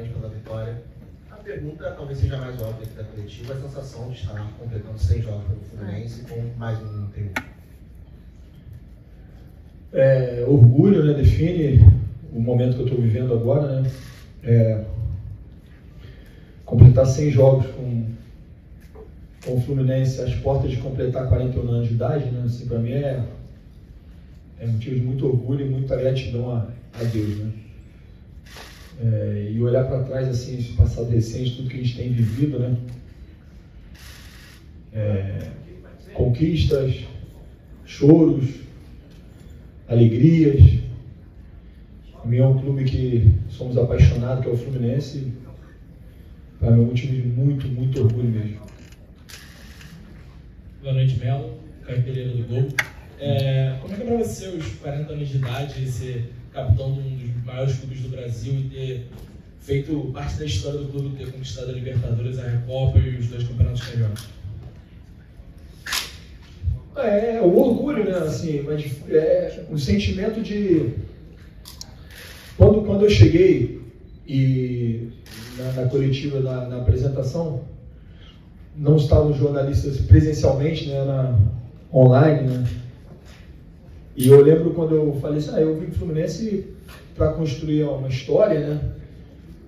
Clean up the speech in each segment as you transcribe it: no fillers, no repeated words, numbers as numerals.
parabéns pela vitória. A pergunta talvez seja mais óbvia aqui da coletiva, a sensação de estar completando 100 jogos pelo Fluminense com mais um triunfo. Orgulho, né, define o momento que eu estou vivendo agora, né? Completar 100 jogos com o Fluminense às portas de completar 41 anos de idade, né? Assim, para mim é motivo de muito orgulho e muita gratidão a Deus, né? E olhar para trás, assim, esse passado recente, tudo que a gente tem vivido, né? Conquistas, choros, alegrias. O meu é um clube que somos apaixonados, que é o Fluminense. Para mim é um motivo de muito, muito orgulho mesmo. Boa noite, Melo. Caio Pereira do Gol. Como é que é para você, os 40 anos de idade, ser capitão de um dos maiores clubes do Brasil e ter feito parte da história do clube, ter conquistado a Libertadores, a Recopa e os 2 campeonatos cariocas? O orgulho, né? Assim, mas um sentimento de... Quando eu cheguei e na coletiva, na apresentação, não estavam os jornalistas presencialmente, né? Online, né? E eu lembro quando eu falei assim, eu vim pro Fluminense para construir uma história, né?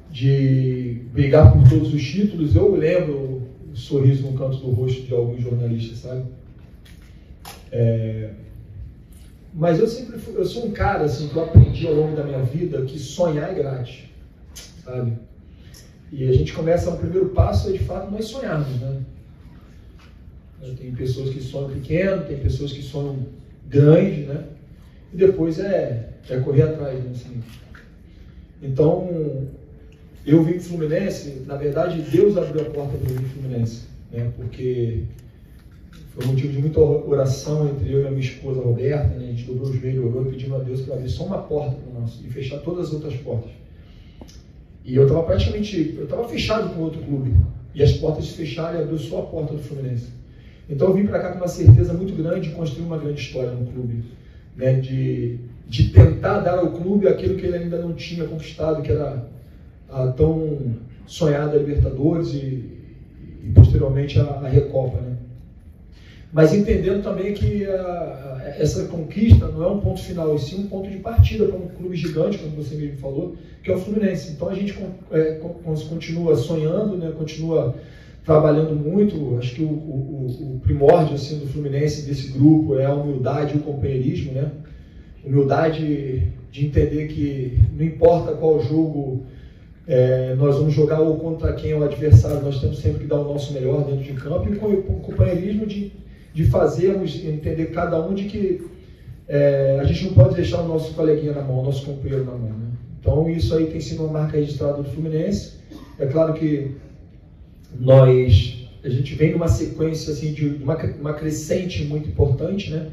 De brigar por todos os títulos. Eu lembro o sorriso no canto do rosto de alguns jornalistas, sabe? Mas eu sou um cara, assim, que eu aprendi ao longo da minha vida que sonhar é grátis, sabe? E a gente começa, o primeiro passo de fato, nós sonharmos, né? Tem pessoas que sonham pequeno, tem pessoas que sonham grande, né? E depois é correr atrás, né? Assim. Então, eu vim pro Fluminense, na verdade, Deus abriu a porta para eu vir pro Fluminense, né? Porque foi um motivo de muita oração entre eu e a minha esposa Roberta, né? A gente dobrou os joelhos, orou e pedindo a Deus para abrir só uma porta para nós e fechar todas as outras portas. E eu estava fechado com outro clube. E as portas se fecharam e abriu só a porta do Fluminense. Então eu vim para cá com uma certeza muito grande de construir uma grande história no clube, né? De tentar dar ao clube aquilo que ele ainda não tinha conquistado, que era a tão sonhada Libertadores e posteriormente a Recopa, né? Mas entendendo também que essa conquista não é um ponto final, e sim um ponto de partida para um clube gigante, como você mesmo falou, que é o Fluminense. Então a gente continua sonhando, né? Continua trabalhando muito. Acho que o primórdio, assim, do Fluminense, desse grupo, é a humildade e o companheirismo, né? Humildade de entender que não importa qual jogo nós vamos jogar ou contra quem é o adversário, nós temos sempre que dar o nosso melhor dentro de campo, e o companheirismo de fazermos, entender cada um de que a gente não pode deixar o nosso coleguinha na mão, o nosso companheiro na mão, né? Então isso aí tem sido uma marca registrada do Fluminense. É claro que a gente vem numa sequência, assim, de uma crescente muito importante, né?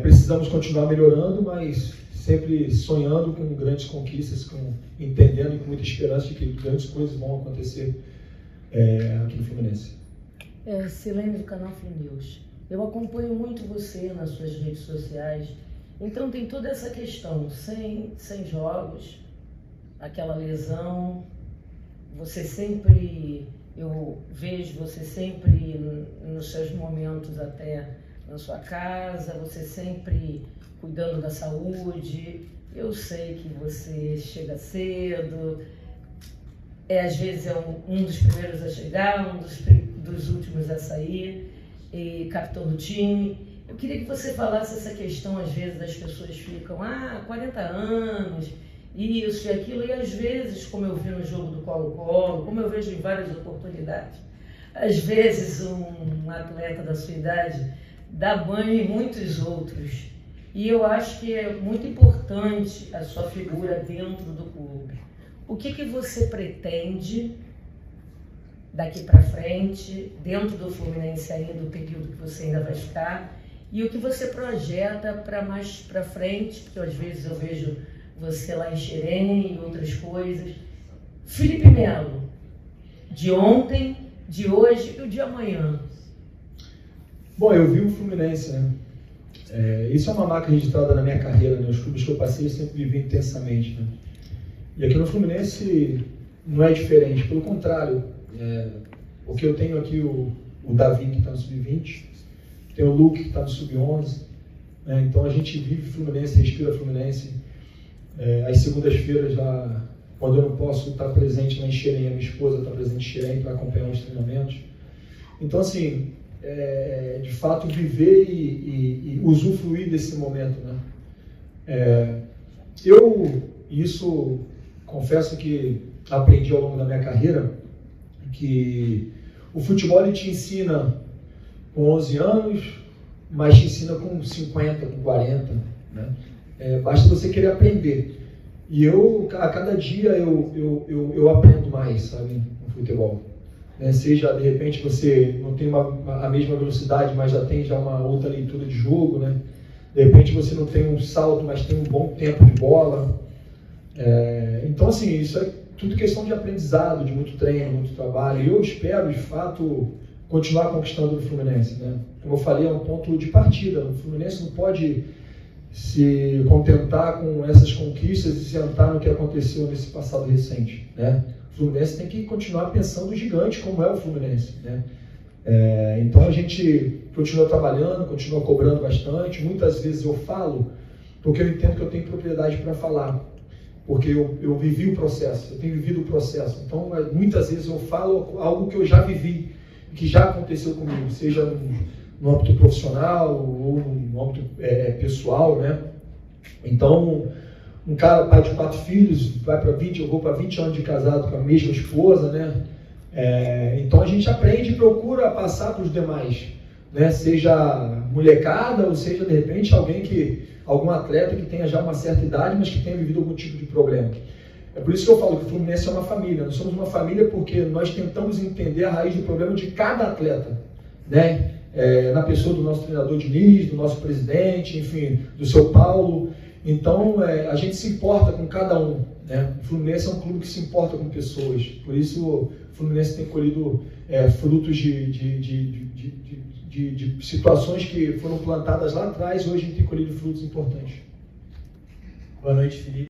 Precisamos continuar melhorando, mas sempre sonhando com grandes conquistas, entendendo e com muita esperança de que grandes coisas vão acontecer aqui no Fluminense. Silene do canal Flunews. Eu acompanho muito você nas suas redes sociais, então tem toda essa questão, sem jogos, aquela lesão, eu vejo você sempre nos seus momentos até na sua casa, você sempre cuidando da saúde. Eu sei que você chega cedo, às vezes é um dos primeiros a chegar, um dos últimos a sair, e capitão do time. Eu queria que você falasse essa questão, às vezes as pessoas ficam, 40 anos, isso e aquilo, e às vezes, como eu vi no jogo do Colo-Colo, como eu vejo em várias oportunidades, às vezes um atleta da sua idade dá banho em muitos outros. E eu acho que é muito importante a sua figura dentro do clube. O que você pretende daqui para frente, dentro do Fluminense ainda, do período que você ainda vai ficar, e o que você projeta para mais para frente, porque às vezes eu vejo você lá em Xerém e outras coisas. Felipe Melo, de ontem, de hoje e o de amanhã. Bom, eu vi o Fluminense, né? Isso é uma marca registrada na minha carreira, né? Os clubes que eu passei eu sempre vivi intensamente, né? E aqui no Fluminense não é diferente, pelo contrário, porque eu tenho aqui o Davi, que está no Sub-20, tem o Luke, que está no Sub-11, né? Então a gente vive Fluminense, respira Fluminense. Às segundas-feiras, quando eu não posso estar presente lá em Xerém, a minha esposa está presente em Xerém para acompanhar os treinamentos. Então, assim, de fato, viver e usufruir desse momento, né? Isso, confesso que aprendi ao longo da minha carreira, que o futebol ele te ensina com 11 anos, mas te ensina com 50, com 40, né? Basta você querer aprender. E a cada dia eu aprendo mais, sabe, no futebol. Seja, de repente, você não tem a mesma velocidade, mas já tem uma outra leitura de jogo, né? De repente você não tem um salto, mas tem um bom tempo de bola. Então, assim, isso é tudo questão de aprendizado, de muito treino, muito trabalho. E eu espero, de fato, continuar conquistando o Fluminense, né? Como eu falei, é um ponto de partida. O Fluminense não pode se contentar com essas conquistas e sentar no que aconteceu nesse passado recente, né? O Fluminense tem que continuar pensando gigante como é o Fluminense, né? Então a gente continua trabalhando, continua cobrando bastante. Muitas vezes eu falo porque eu entendo que eu tenho propriedade para falar, porque eu vivi o processo, eu tenho vivido o processo. Então muitas vezes eu falo algo que eu já vivi, que já aconteceu comigo, seja no âmbito profissional ou no âmbito pessoal, né? Então, um cara, pai de 4 filhos, eu vou para 20 anos de casado com a mesma esposa, né? Então a gente aprende e procura passar para os demais, né? Seja molecada ou seja, de repente, algum atleta que tenha já uma certa idade, mas que tenha vivido algum tipo de problema. É por isso que eu falo que o Fluminense é uma família. Nós somos uma família porque nós tentamos entender a raiz do problema de cada atleta, né? Na pessoa do nosso treinador Diniz, do nosso presidente, enfim, do seu Paulo. Então, a gente se importa com cada um, né? O Fluminense é um clube que se importa com pessoas. Por isso, o Fluminense tem colhido frutos de situações que foram plantadas lá atrás e hoje a gente tem colhido frutos importantes. Boa noite, Felipe.